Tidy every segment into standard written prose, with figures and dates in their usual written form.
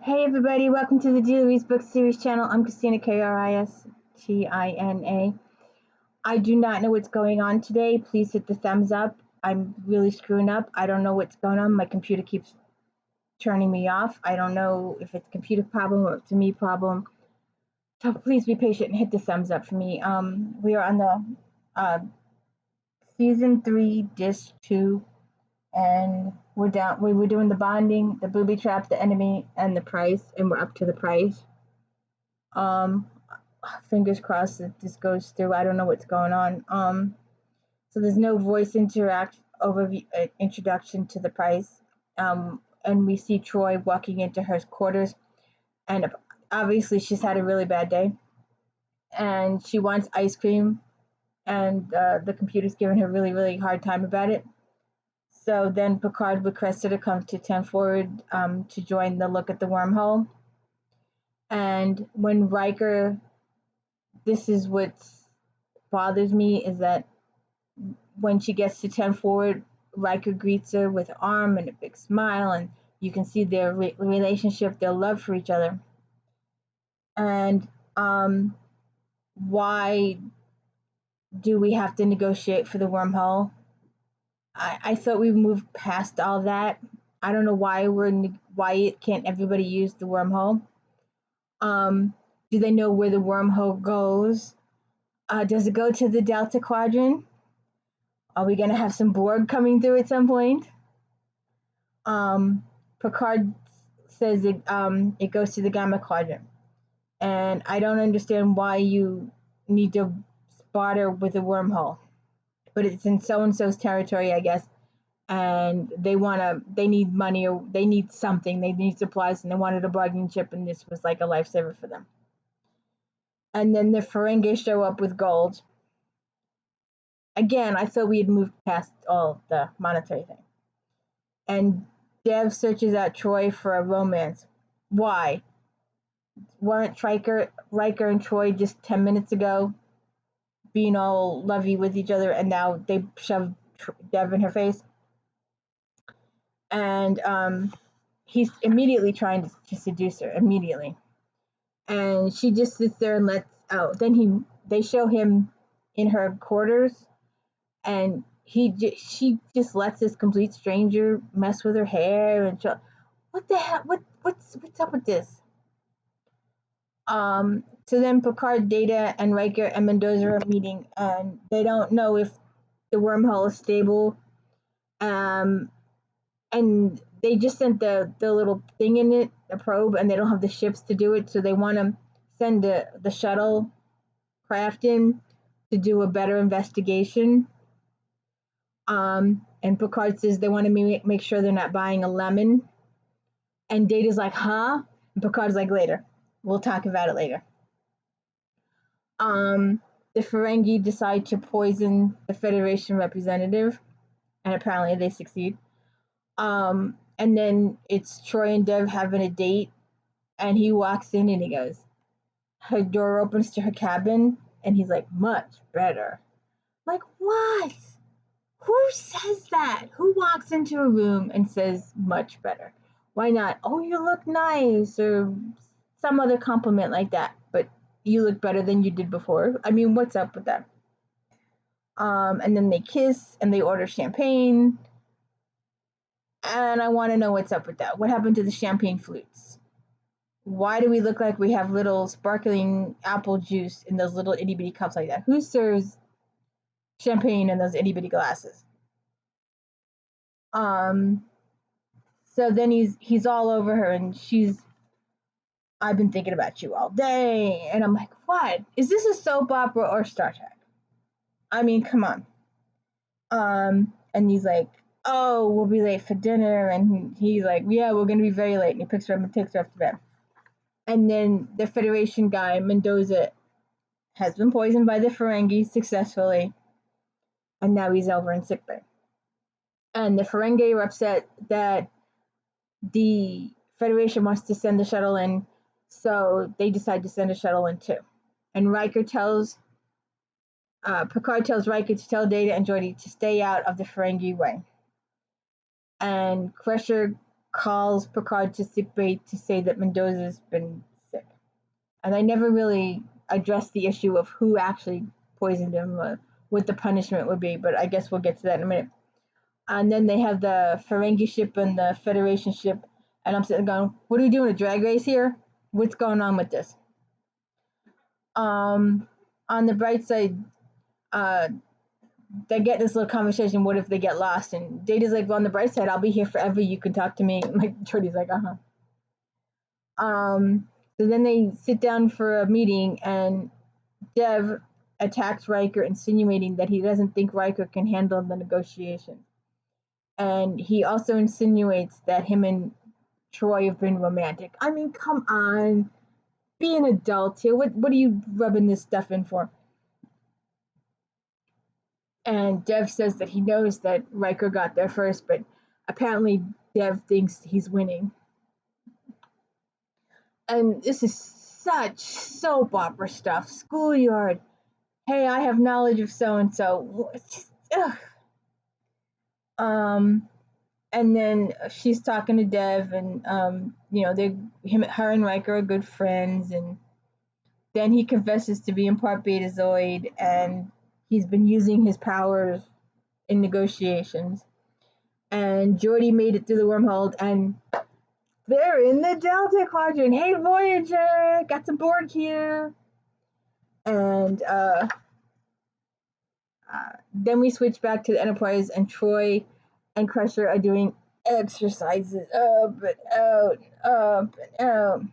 Hey everybody, welcome to the Dealer Reads Book Series channel. I'm Christina, Kristina. I do not know what's going on today. Please hit the thumbs up. I'm really screwing up. I don't know what's going on. My computer keeps turning me off. I don't know if it's a computer problem or if it's a me problem. So please be patient and hit the thumbs up for me. We are on the season 3, disc 2, and we were doing the bonding, the booby trap, the enemy, and the price, and we're up to the price. Fingers crossed that this goes through. I don't know what's going on. So there's no voice introduction to the price. And we see Troy walking into her quarters, and obviously she's had a really bad day, and she wants ice cream, and the computer's giving her really, really hard time about it. So then Picard requested her to come to 10 Forward to join the look at the wormhole. And when Riker, this is what bothers me, is that when she gets to 10 Forward, Riker greets her with an arm and a big smile, and you can see their relationship, their love for each other. And why do we have to negotiate for the wormhole? I thought we moved past all that. I don't know why can't everybody use the wormhole. Do they know where the wormhole goes? Does it go to the Delta Quadrant? Are we gonna have some Borg coming through at some point? Picard says it goes to the Gamma Quadrant, and I don't understand why you need to barter with a wormhole. But it's in so and so's territory, I guess, and they need money, or they need something, they need supplies, and they wanted a bargaining chip, and this was like a lifesaver for them. And then the Ferengi show up with gold. Again, I thought we had moved past all the monetary thing. And Dev searches out Troy for a romance. Why? Weren't Riker and Troy just 10 minutes ago being all lovey with each other, and now they shoved Dev in her face? And he's immediately trying to seduce her, immediately. And she just sits there and then they show him in her quarters, and she just lets this complete stranger mess with her hair, and what the hell? What's up with this? So then Picard, Data, and Riker and Mendoza are meeting, and they don't know if the wormhole is stable. And they just sent the little thing in it, a probe, and they don't have the ships to do it, so they want to send the shuttle craft in to do a better investigation. And Picard says they want to make sure they're not buying a lemon. And Data's like, huh? And Picard's like, later. We'll talk about it later. The Ferengi decide to poison the Federation representative, and apparently they succeed. And then it's Troy and Dev having a date, and he walks in and he goes, her door opens to her cabin, and he's like, much better. Like, what? Who says that? Who walks into a room and says much better? Why not, oh, you look nice, or some other compliment like that, but you look better than you did before? I mean, what's up with that? And then they kiss and they order champagne. And I want to know what's up with that. What happened to the champagne flutes? Why do we look like we have little sparkling apple juice in those little itty bitty cups like that? Who serves champagne in those itty bitty glasses? So then he's all over her, and I've been thinking about you all day. And I'm like, what? Is this a soap opera or Star Trek? I mean, come on. And he's like, oh, we'll be late for dinner. And he's like, yeah, we're going to be very late. And he picks her up and takes her up to bed. And then the Federation guy, Mendoza, has been poisoned by the Ferengi successfully. And now he's over in sickbay. And the Ferengi are upset that the Federation wants to send the shuttle in, so they decide to send a shuttle in too. And Picard tells Riker to tell Data and Geordi to stay out of the Ferengi way. And Crusher calls Picard to sickbay to say that Mendoza's been sick. And they never really addressed the issue of who actually poisoned him, what the punishment would be, but I guess we'll get to that in a minute. And then they have the Ferengi ship and the Federation ship, and I'm sitting going, what are we doing, a drag race here? What's going on with this? On the bright side, they get this little conversation, what if they get lost? And Data's like, well, on the bright side, I'll be here forever, you can talk to me. Like, Jordy's like, so then they sit down for a meeting, and Dev attacks Riker, insinuating that he doesn't think Riker can handle the negotiations. And he also insinuates that him and Troi have been romantic. I mean, come on. Be an adult here. What are you rubbing this stuff in for? And Dev says that he knows that Riker got there first, but apparently Dev thinks he's winning. And this is such soap opera stuff. Schoolyard. Hey, I have knowledge of so and so. And then she's talking to Dev, and her and Riker are good friends, and then he confesses to being part Betazoid, and he's been using his powers in negotiations. And Geordi made it through the wormhole, and they're in the Delta Quadrant. Hey, Voyager, got some Borg here. And then we switch back to the Enterprise, and Troi and Crusher are doing exercises up and out, up and out.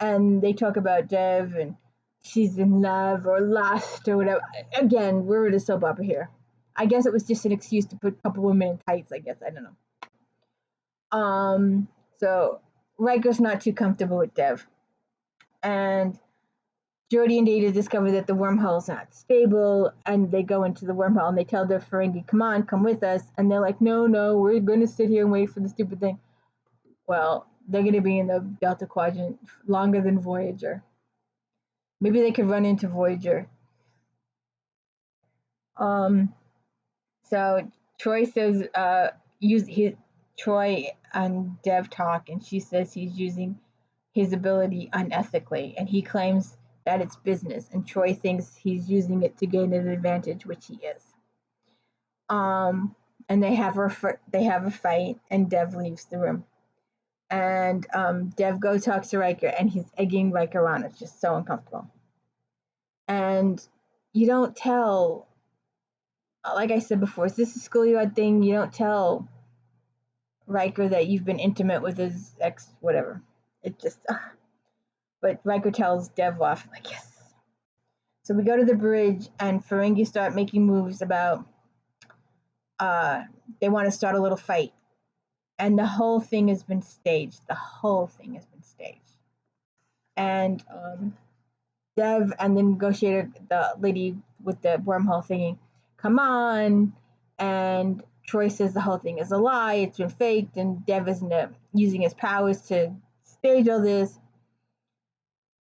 And they talk about Dev, and she's in love or lost or whatever. Again, we're at a soap opera here. I guess it was just an excuse to put a couple women in tights, I guess. I don't know. So Riker's not too comfortable with Dev. And Geordi and Data discover that the wormhole's not stable, and they go into the wormhole, and they tell the Ferengi, come on, come with us. And they're like, no, we're going to sit here and wait for the stupid thing. Well, they're going to be in the Delta Quadrant longer than Voyager. Maybe they could run into Voyager. So Troi says, Troi and Dev talk, and she says he's using his ability unethically, and he claims that it's business, and Troi thinks he's using it to gain an advantage, which he is. And they have a fight, and Dev leaves the room. And Dev goes talks to Riker, and he's egging Riker on. It's just so uncomfortable. And you don't tell, like I said before, is this a schoolyard thing? You don't tell Riker that you've been intimate with his ex, whatever. It just, but Riker tells Dev off, I guess. So we go to the bridge, and Ferengi start making moves about, they want to start a little fight. And the whole thing has been staged. And Dev and the negotiator, the lady with the wormhole thingy, come on. And Troi says the whole thing is a lie. It's been faked. And Dev is using his powers to stage all this.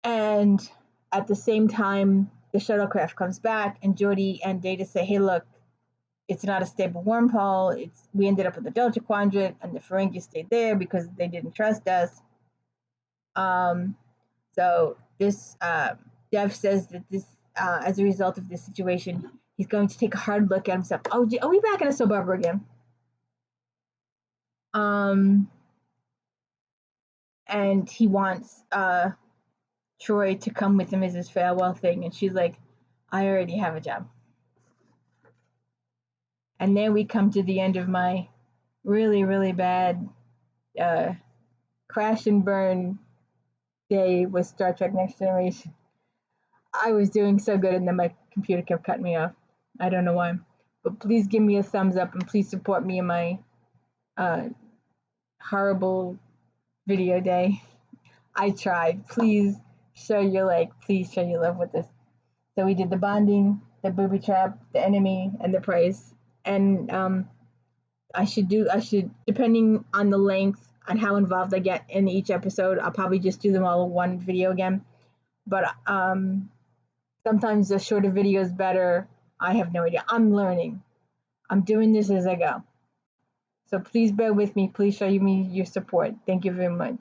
And at the same time, the shuttlecraft comes back, and Geordi and Data say, hey, look, it's not a stable wormhole. We ended up in the Delta Quadrant, and the Ferengi stayed there because they didn't trust us. So this Dev says that this, as a result of this situation, he's going to take a hard look at himself. Oh, are we back in a soap opera again? And he wants Troi to come with him as his farewell thing, and she's like, I already have a job. And then we come to the end of my really, really bad crash and burn day with Star Trek Next Generation. I was doing so good, and then my computer kept cutting me off. I don't know why. But please give me a thumbs up, and please support me in my horrible video day. I tried. Please show your please show your love with this. So we did the bonding, the booby trap, the enemy, and the praise. And I should, depending on the length and how involved I get in each episode, I'll probably just do them all in one video again. But sometimes the shorter video is better. I have no idea. I'm learning. I'm doing this as I go. So please bear with me. Please show me your support. Thank you very much.